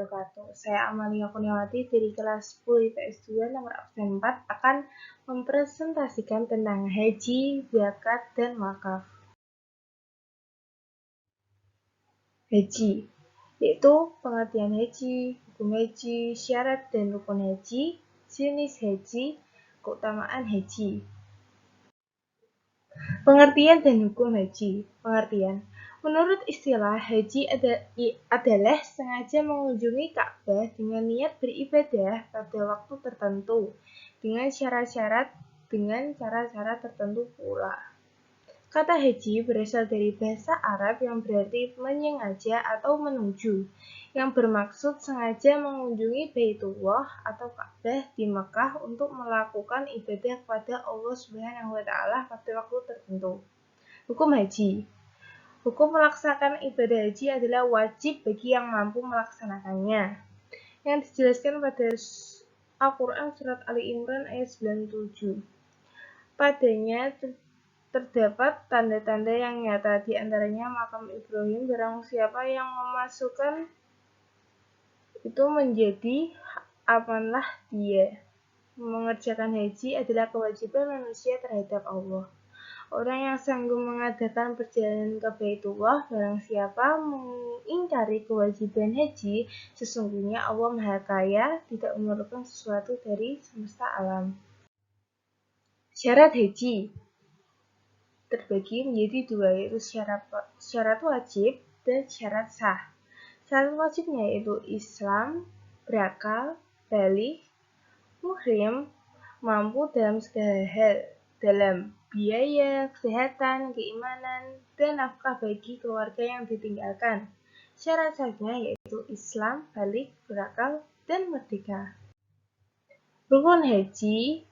wabarakatuh. Saya Amalia Kurniawati dari kelas 10 IPS 2 nomor absen 4 akan mempresentasikan tentang haji, zakat, dan wakaf. Haji, yaitu pengertian haji, hukum haji, syarat dan rukun haji, jenis haji, keutamaan haji. Pengertian dan hukum haji. Pengertian. Menurut istilah, haji adalah sengaja mengunjungi Ka'bah dengan niat beribadah pada waktu tertentu dengan cara-cara tertentu pula. Kata haji berasal dari bahasa Arab yang berarti menyengaja atau menuju, yang bermaksud sengaja mengunjungi Baitullah atau Ka'bah di Mekah untuk melakukan ibadah kepada Allah Subhanahu wa Ta'ala pada waktu tertentu. Hukum haji. Hukum melaksanakan ibadah haji adalah wajib bagi yang mampu melaksanakannya, yang dijelaskan pada Al-Quran Surat Ali Imran ayat 97. Padanya terdapat tanda-tanda yang nyata, di antaranya makam Ibrahim. Barang siapa yang memasukkan itu menjadi amanah dia. Mengerjakan haji adalah kewajiban manusia terhadap Allah. Orang yang sanggup mengadakan perjalanan ke Baitullah, barang siapa mengingkari kewajiban haji, sesungguhnya Allah Maha Kaya, tidak memerlukan sesuatu dari semesta alam. Syarat haji terbagi menjadi dua, yaitu syarat wajib dan syarat sah. Syarat wajibnya yaitu Islam, berakal, baligh, muhrim, mampu dalam segala hal, dalam biaya, kesehatan, keimanan, dan nafkah bagi keluarga yang ditinggalkan. Syarat sahnya yaitu Islam, baligh, berakal, dan merdeka. Rukun haji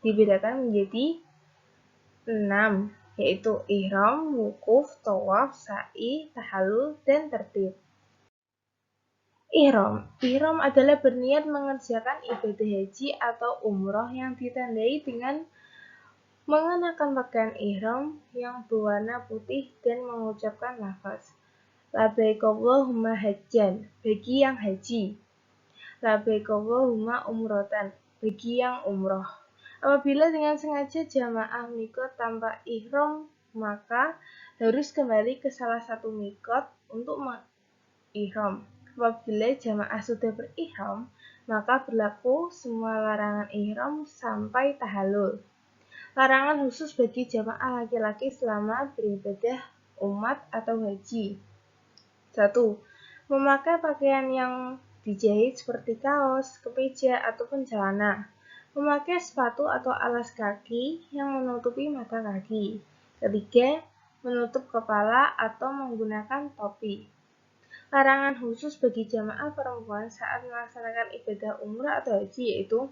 dibedakan menjadi 6, yaitu ihram, wukuf, tawaf, sa'i, tahallul, dan tertib. Ihram adalah berniat mengerjakan ibadah haji atau umroh yang ditandai dengan mengenakan pakaian ihram yang berwarna putih dan mengucapkan lafaz labbaik Allahumma hajjan bagi yang haji, labbaik Allahumma umrotan bagi yang umroh. Apabila dengan sengaja jamaah mikot tanpa ihram, maka harus kembali ke salah satu mikot untuk ihram. Apabila jamaah sudah berihram, maka berlaku semua larangan ihram sampai tahallul. Larangan khusus bagi jamaah laki-laki selama beribadah umat atau haji. 1. Memakai pakaian yang dijahit seperti kaos, kemeja, ataupun celana. Memakai sepatu atau alas kaki yang menutupi mata kaki. Ketiga, menutup kepala atau menggunakan topi. Larangan khusus bagi jamaah perempuan saat melaksanakan ibadah umrah atau haji yaitu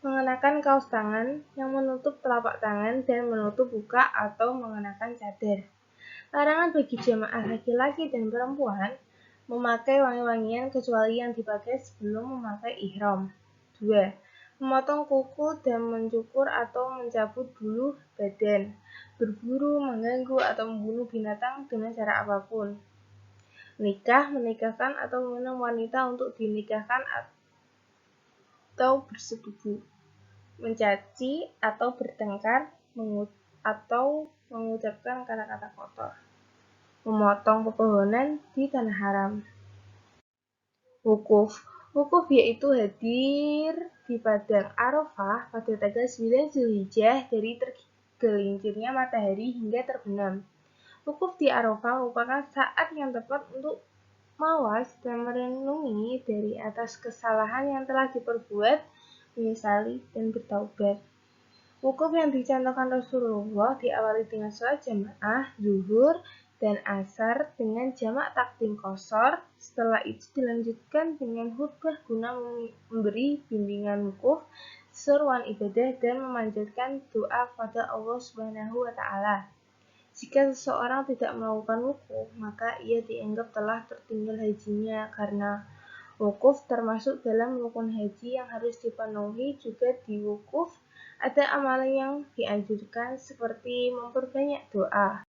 mengenakan kaos tangan yang menutup telapak tangan dan menutup muka atau mengenakan cadar. Larangan bagi jamaah laki-laki dan perempuan memakai wangi-wangian kecuali yang dipakai sebelum memakai ihram. 2. Memotong kuku dan mencukur atau mencabut bulu badan, berburu, mengganggu, atau membunuh binatang dengan cara apapun. Menikahkan atau mengundang wanita untuk dinikahkan atau bersetubuh. Mencaci atau bertengkar atau mengucapkan kata-kata kotor. Memotong pepohonan di tanah haram. Wukuf yaitu hadir di padang Arafah pada tanggal 9 Zulhijjah dari tergelincirnya matahari hingga terbenam. Wukuf di Arafah merupakan saat yang tepat untuk mawas dan merenungi dari atas kesalahan yang telah diperbuat, menyesali dan bertaubat. Wukuf yang dicontohkan Rasulullah diawali dengan sholat jamaah, zuhur, dan asar dengan jamak takdim qashar. Setelah itu dilanjutkan dengan khutbah guna memberi bimbingan wukuf, seruan ibadah, dan memanjatkan doa kepada Allah Subhanahu wa Ta'ala. Jika seseorang tidak melakukan wukuf, maka ia dianggap telah tertinggal hajinya karena wukuf termasuk dalam rukun haji yang harus dipenuhi. Juga di wukuf ada amalan yang dianjurkan seperti memperbanyak doa,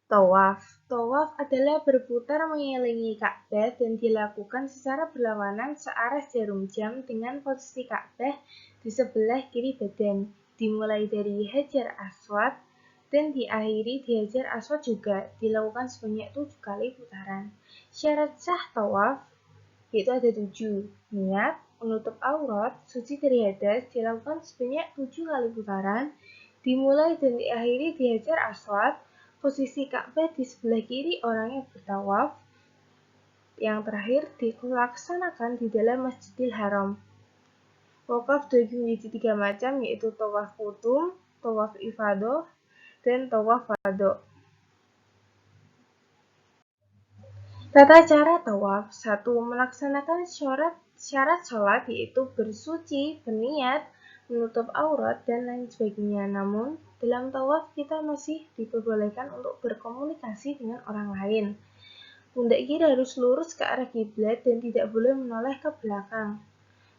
Tawaf. Tawaf adalah berputar mengelilingi Ka'bah dan dilakukan secara berlawanan searah jarum jam dengan posisi Ka'bah di sebelah kiri badan, dimulai dari Hajar Aswad dan diakhiri di Hajar Aswad juga, dilakukan sebanyak 7 kali putaran. Syarat sah tawaf yaitu ada 7. Niat, menutup aurat, suci dari hadas, dilakukan sebanyak 7 kali putaran, dimulai dan diakhiri di Hajar Aswad, posisi Ka'bah di sebelah kiri orang yang bertawaf, yang terakhir dilaksanakan di dalam Masjidil Haram. Tawaf dibagi menjadi 3 macam, yaitu tawaf qudum, tawaf ifadah, dan tawaf wado. Tata cara tawaf. 1. Melaksanakan syarat sholat, yaitu bersuci, berniat, menutup aurat, dan lain sebagainya. Namun, dalam tawaf kita masih diperbolehkan untuk berkomunikasi dengan orang lain. Pundak kiri harus lurus ke arah kiblat dan tidak boleh menoleh ke belakang.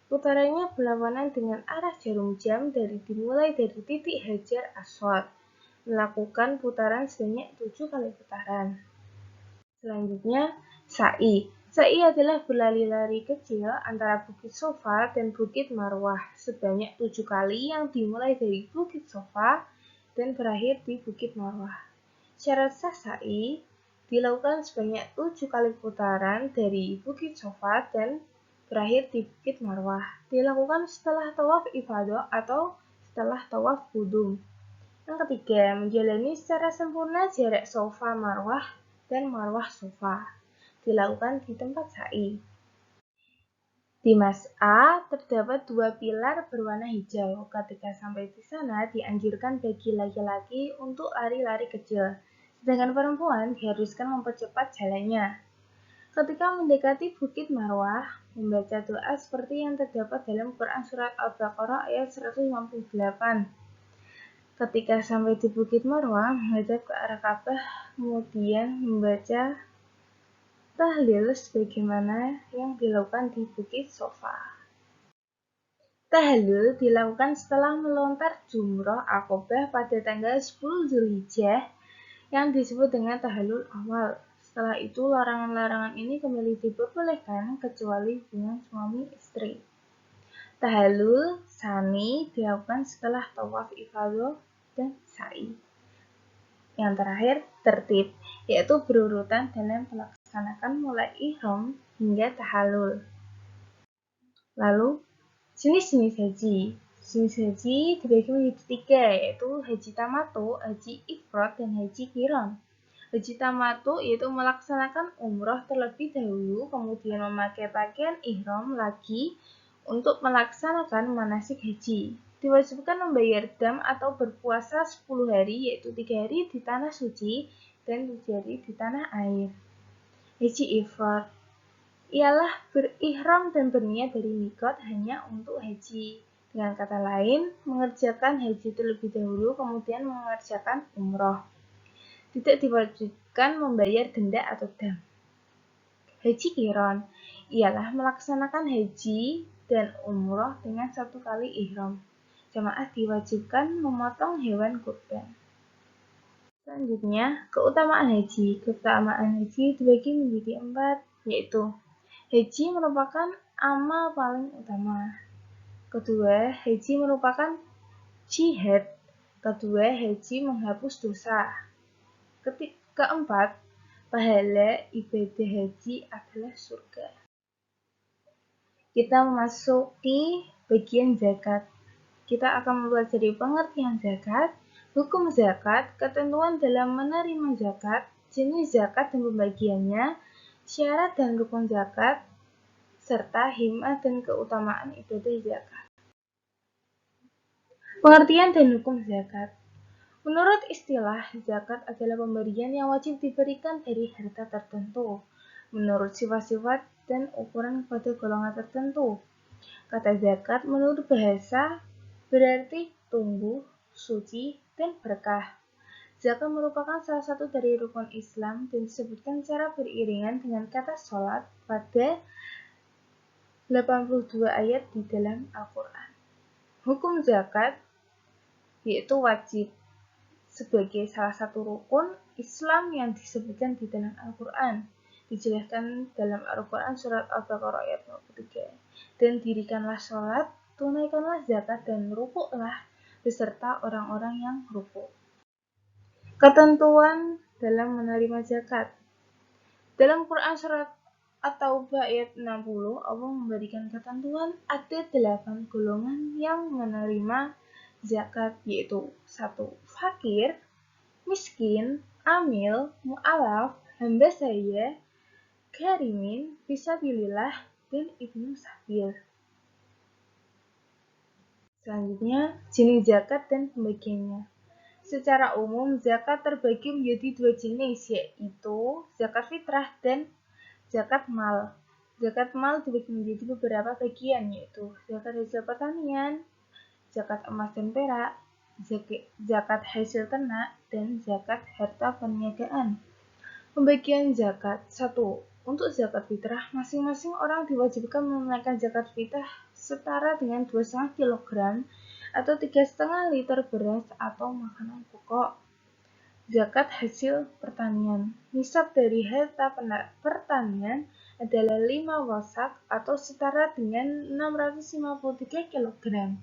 Putarannya berlawanan dengan arah jarum jam dimulai dari titik Hajar Aswad. Melakukan putaran sebanyak 7 kali putaran. Selanjutnya, sa'i. Sa'i adalah berlari-lari kecil antara Bukit Sofa dan Bukit Marwah sebanyak 7 kali yang dimulai dari Bukit Sofa dan berakhir di Bukit Marwah. Syarat sah sa'i dilakukan sebanyak 7 kali putaran dari Bukit Sofa dan berakhir di Bukit Marwah. Dilakukan setelah tawaf ifadah atau setelah tawaf qudum. Yang ketiga, menjalani secara sempurna jarak Sofa Marwah dan Marwah Sofa. Dilakukan di tempat sa'i. Di Mas'a terdapat 2 pilar berwarna hijau. Ketika sampai di sana dianjurkan bagi laki-laki untuk lari-lari kecil, sedangkan perempuan diharuskan mempercepat jalannya. Ketika mendekati Bukit Marwah, membaca doa seperti yang terdapat dalam Quran Surat Al-Baqarah ayat 158. Ketika sampai di Bukit Marwah, menghadap ke arah Ka'bah, kemudian membaca tahlil sebagaimana yang dilakukan di Bukit Sofa. Tahlil dilakukan setelah melontar jumrah Aqobah pada tanggal 10 Zulhijjah yang disebut dengan tahallul awal. Setelah itu, larangan-larangan ini kembali diperbolehkan kecuali dengan suami istri. Tahallul tsani dilakukan setelah tawaf ifadah dan sa'i. Yang terakhir, tertib, yaitu berurutan dalam melaksanakan mulai ihram hingga tahallul. Lalu, jenis-jenis haji. Jenis haji dibagi menjadi 3, yaitu haji tamatu, haji ifrad, dan haji qiran. Haji tamatu yaitu melaksanakan umroh terlebih dahulu, kemudian memakai pakaian ihram lagi untuk melaksanakan manasik haji. Diwajibkan membayar dam atau berpuasa 10 hari, yaitu 3 hari di tanah suci dan 7 hari di tanah air. Haji ifrad ialah berihram dan berniat dari mikot hanya untuk haji. Dengan kata lain, mengerjakan haji terlebih dahulu, kemudian mengerjakan umroh. Tidak diwajibkan membayar denda atau dam. Haji qiran ialah melaksanakan haji dan umroh dengan 1 kali ihram. Jamaah diwajibkan memotong hewan kurban. Selanjutnya, keutamaan haji. Keutamaan haji dibagi menjadi 4, yaitu haji merupakan amal paling utama. Kedua, haji merupakan jihad. Kedua, haji menghapus dosa. Keempat, pahala ibadah haji adalah surga. Kita memasuki bagian zakat. Kita akan mempelajari pengertian zakat, hukum zakat, ketentuan dalam menerima zakat, jenis zakat dan pembagiannya, syarat dan rukun zakat, serta hikmah dan keutamaan ibadah zakat. Pengertian dan hukum zakat. Menurut istilah, zakat adalah pemberian yang wajib diberikan dari harta tertentu, menurut sifat-sifat dan ukuran kepada golongan tertentu. Kata zakat menurut bahasa berarti tumbuh, suci, dan berkah. Zakat merupakan salah satu dari rukun Islam dan disebutkan secara beriringan dengan kata sholat pada 82 ayat di dalam Al-Quran. Hukum zakat yaitu wajib. sebagai salah satu rukun Islam yang disebutkan di dalam Al-Quran. Dijelaskan dalam Al-Quran surat Al-Baqarah ayat 23. Dan dirikanlah sholat, tunaikanlah zakat, dan rukuklah beserta orang-orang yang rukuk. Ketentuan dalam menerima zakat. Dalam Quran surat At-Taubah ayat 60, Allah memberikan ketentuan ada 8 golongan yang menerima zakat, yaitu 1. Fakir, miskin, amil, mu'alaf, hamba saya, gharimin, fisabilillah, dan ibnu sabil. Selanjutnya, jenis zakat dan pembagiannya. Secara umum, zakat terbagi menjadi 2 jenis, yaitu zakat fitrah dan zakat mal. Zakat mal dibagi menjadi beberapa bagian, yaitu zakat hasil pertanian, zakat emas dan perak, zakat hasil ternak, dan zakat harta perniagaan. Pembagian zakat. 1. Untuk zakat fitrah, masing-masing orang diwajibkan menunaikan zakat fitrah setara dengan 2,5 kg atau 3,5 liter beras atau makanan pokok. Zakat hasil pertanian. Nisab dari harta pertanian adalah 5 wasak atau setara dengan 653 kg.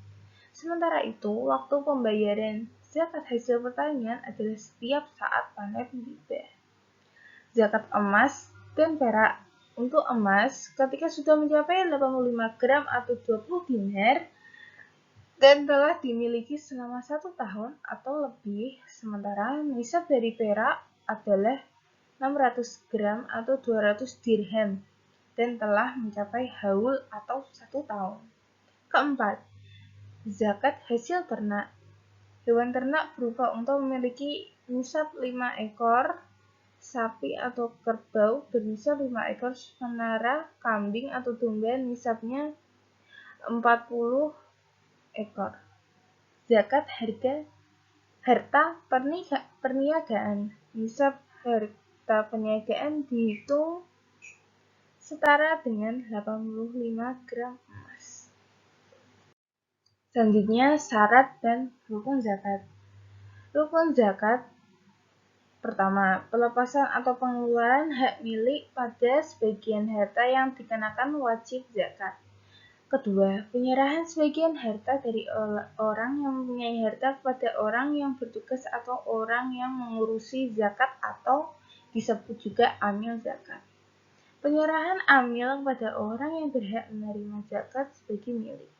Sementara itu, waktu pembayaran zakat hasil pertanian adalah setiap saat panen tiba. Zakat emas dan perak. Untuk emas, ketika sudah mencapai 85 gram atau 20 dinar dan telah dimiliki selama 1 tahun atau lebih, sementara nisab dari perak adalah 600 gram atau 200 dirham dan telah mencapai haul atau 1 tahun. Keempat, zakat hasil ternak. Hewan ternak berupa unta memiliki nisab 5 ekor, sapi atau kerbau bernisab 5 ekor, sementara kambing atau domba nisabnya 40 ekor. Zakat harta perniagaan. Nisab harta perniagaan dihitung setara dengan 85 gram emas. Selanjutnya, syarat dan rukun zakat. Rukun zakat pertama, pelepasan atau pengeluaran hak milik pada sebagian harta yang dikenakan wajib zakat. Kedua, penyerahan sebagian harta dari orang yang mempunyai harta kepada orang yang bertugas atau orang yang mengurusi zakat atau disebut juga amil zakat. Penyerahan amil kepada orang yang berhak menerima zakat sebagai milik.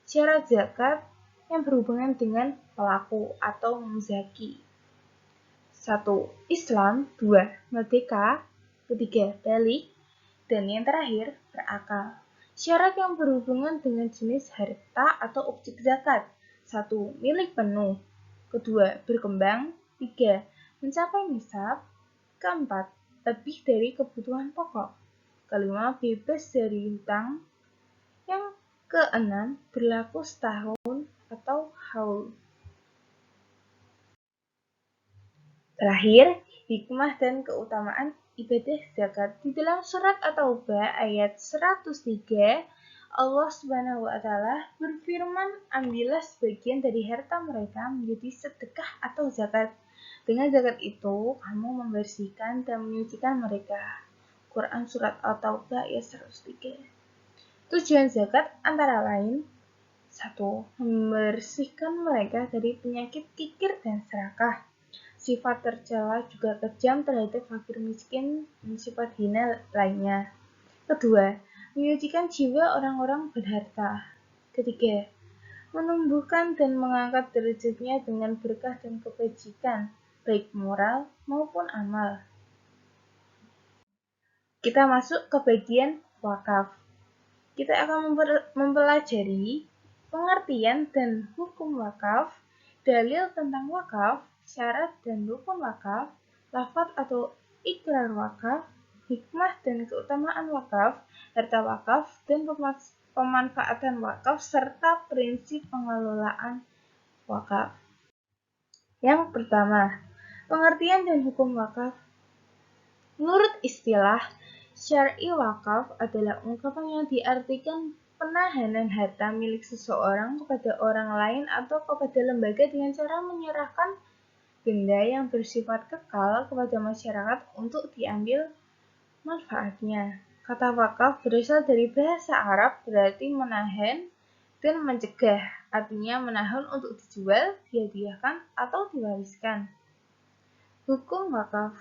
Syarat zakat yang berhubungan dengan pelaku atau muzaki. 1. Islam. 2. Merdeka. 3. Balik. Dan yang terakhir, berakal. Syarat yang berhubungan dengan jenis harta atau objek zakat. 1. Milik penuh. 2. Berkembang. 3. Mencapai nisab. 4. Lebih dari kebutuhan pokok. 5. Bebas dari hutang. Yang 6. Berlaku setahun atau haul. Terakhir, hikmah dan keutamaan ibadah zakat. Di dalam surat At-Taubah ayat 103, Allah Subhanahu wa Ta'ala berfirman, "Ambillah sebagian dari harta mereka menjadi sedekah atau zakat. Dengan zakat itu, kamu membersihkan dan menyucikan mereka." Quran surat At-Taubah ayat 103. Tujuan zakat antara lain: 1. Membersihkan mereka dari penyakit kikir dan serakah. Sifat tercela juga kejam terhadap fakir miskin dan sifat hina lainnya. 2. Menyucikan jiwa orang-orang berharta. 3. Menumbuhkan dan mengangkat derajatnya dengan berkah dan kebajikan, baik moral maupun amal. Kita masuk ke bagian wakaf. Kita akan mempelajari pengertian dan hukum wakaf, dalil tentang wakaf, syarat dan rukun wakaf, lafaz atau ikrar wakaf, hikmah dan keutamaan wakaf, harta wakaf, dan pemanfaatan wakaf, serta prinsip pengelolaan wakaf. Yang pertama, pengertian dan hukum wakaf. Menurut istilah syar'i, wakaf adalah ungkapan yang diartikan penahanan harta milik seseorang kepada orang lain atau kepada lembaga dengan cara menyerahkan benda yang bersifat kekal kepada masyarakat untuk diambil manfaatnya. Kata wakaf berasal dari bahasa Arab berarti menahan dan mencegah, artinya menahan untuk dijual, dihadiahkan, atau diwariskan. Hukum wakaf,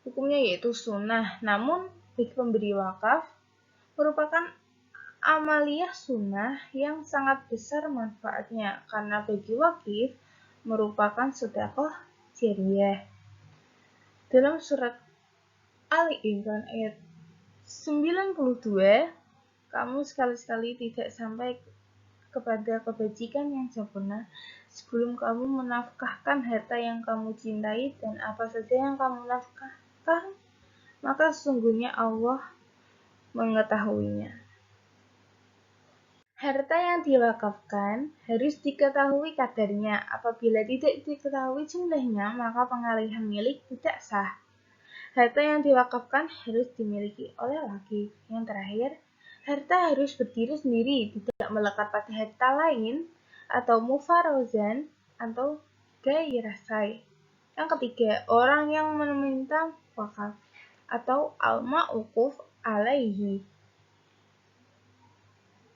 hukumnya yaitu sunnah, namun bagi pemberi wakaf merupakan amaliyah sunnah yang sangat besar manfaatnya, karena bagi wakif merupakan sedekah jariyah. Dalam surat Ali Imran ayat 92, kamu sekali-sekali tidak sampai kepada kebajikan yang sempurna sebelum kamu menafkahkan harta yang kamu cintai, dan apa saja yang kamu nafkahkan, maka sesungguhnya Allah mengetahuinya. Harta yang diwakafkan harus diketahui kadarnya. Apabila tidak diketahui jumlahnya, maka pengalihan milik tidak sah. Harta yang diwakafkan harus dimiliki oleh wakif. Yang terakhir, harta harus berdiri sendiri, tidak melekat pada harta lain, atau mufarozan, atau gairah sai. Yang ketiga, orang yang meminta wakaf, atau al-ma'ukuf alaihi,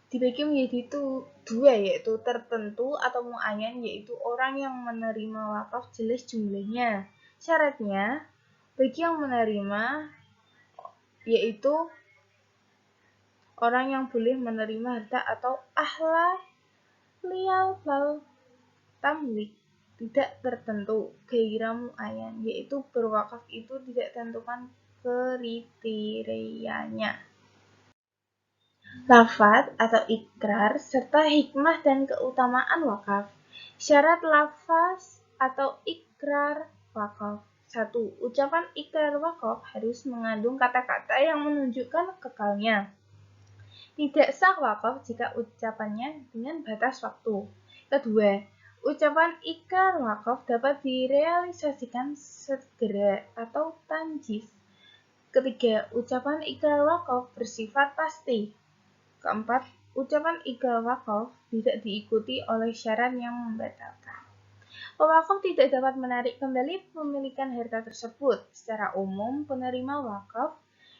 dibagi menjadi dua, yaitu tertentu atau muayyan, yaitu orang yang menerima wakaf jelas jumlahnya. Syaratnya, bagi yang menerima, yaitu orang yang boleh menerima harta atau ahlaliyal lal tamlik, tidak tertentu, gairah muayyan, yaitu berwakaf itu tidak tentukan kriterianya. Lafaz atau ikrar serta hikmah dan keutamaan wakaf. Syarat lafaz atau ikrar wakaf. 1. Ucapan ikrar wakaf harus mengandung kata-kata yang menunjukkan kekalnya. Tidak sah wakaf jika ucapannya dengan batas waktu. Kedua, ucapan ikrar wakaf dapat direalisasikan segera atau tanjis. Ketiga, ucapan ikrar wakaf bersifat pasti. Keempat, ucapan ikrar wakaf tidak diikuti oleh syarat yang membatalkan. Pewakaf tidak dapat menarik kembali pemilikan harta tersebut. Secara umum, penerima wakaf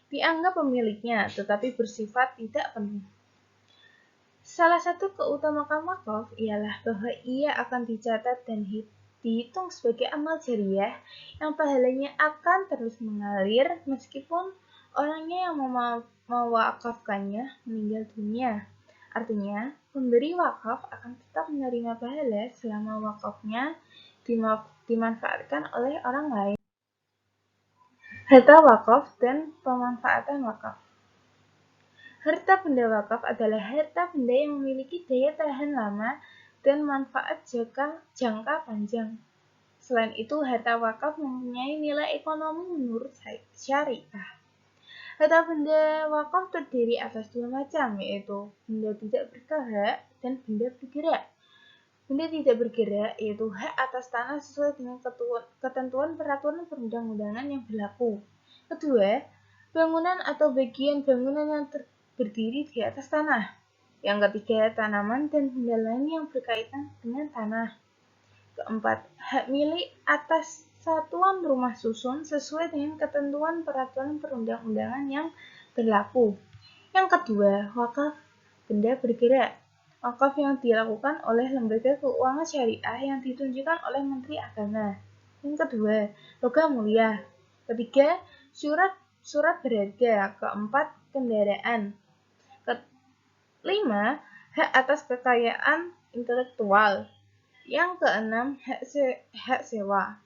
dianggap pemiliknya, tetapi bersifat tidak penuh. Salah satu keutamaan wakaf ialah bahwa ia akan dicatat dan dihitung sebagai amal jariyah yang pahalanya akan terus mengalir meskipun orangnya yang mewakafkannya meninggal dunia. Artinya, pemberi wakaf akan tetap menerima pahala selama wakafnya dimanfaatkan oleh orang lain. Harta wakaf dan pemanfaatan wakaf. Harta benda wakaf adalah harta benda yang memiliki daya tahan lama dan manfaat jangka panjang. Selain itu, harta wakaf mempunyai nilai ekonomi menurut syariah. Harta benda wakaf terdiri atas dua macam, yaitu benda tidak bergerak dan benda bergerak. Benda tidak bergerak yaitu hak atas tanah sesuai dengan ketentuan peraturan perundang-undangan yang berlaku. Kedua, bangunan atau bagian bangunan yang berdiri di atas tanah. Yang ketiga, tanaman dan benda lain yang berkaitan dengan tanah. Keempat, hak milik atas satuan rumah susun sesuai dengan ketentuan peraturan perundang-undangan yang berlaku. Yang kedua, wakaf benda bergerak. Wakaf yang dilakukan oleh lembaga keuangan syariah yang ditunjukkan oleh Menteri Agama. Yang kedua, logam mulia. Ketiga, surat berharga. Keempat, kendaraan. Kelima, hak atas kekayaan intelektual. Yang keenam, hak sewa.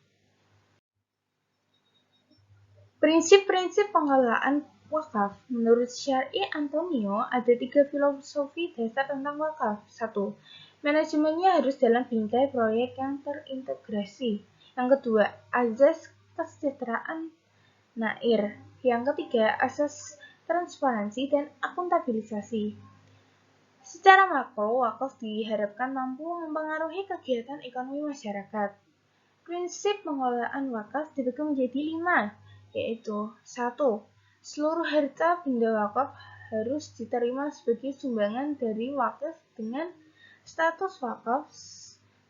Prinsip-prinsip pengelolaan wakaf. Menurut Syar'i Antonio, ada 3 filosofi dasar tentang wakaf. 1. Manajemennya harus dalam bingkai proyek yang terintegrasi. Yang kedua, azas kesejahteraan nair. Yang ketiga, asas transparansi dan akuntabilisasi. Secara makro, wakaf diharapkan mampu mempengaruhi kegiatan ekonomi masyarakat. Prinsip pengelolaan wakaf dibagi menjadi 5, yaitu 1. Seluruh harta benda wakaf harus diterima sebagai sumbangan dari wakaf dengan status wakaf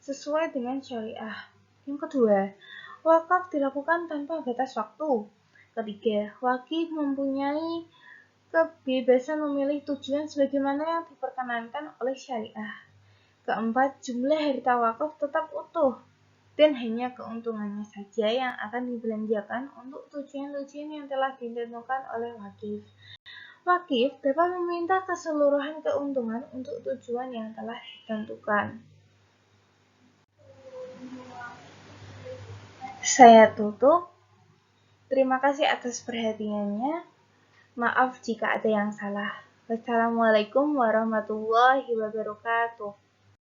sesuai dengan syariah. Yang kedua, wakaf dilakukan tanpa batas waktu. Ketiga, wakif mempunyai kebebasan memilih tujuan sebagaimana yang diperkenankan oleh syariah. Keempat, jumlah harta wakaf tetap utuh dan hanya keuntungannya saja yang akan dibelanjakan untuk tujuan-tujuan yang telah ditentukan oleh wakif. Wakif dapat meminta keseluruhan keuntungan untuk tujuan yang telah ditentukan. Saya tutup. Terima kasih atas perhatiannya. Maaf jika ada yang salah. Wassalamualaikum warahmatullahi wabarakatuh.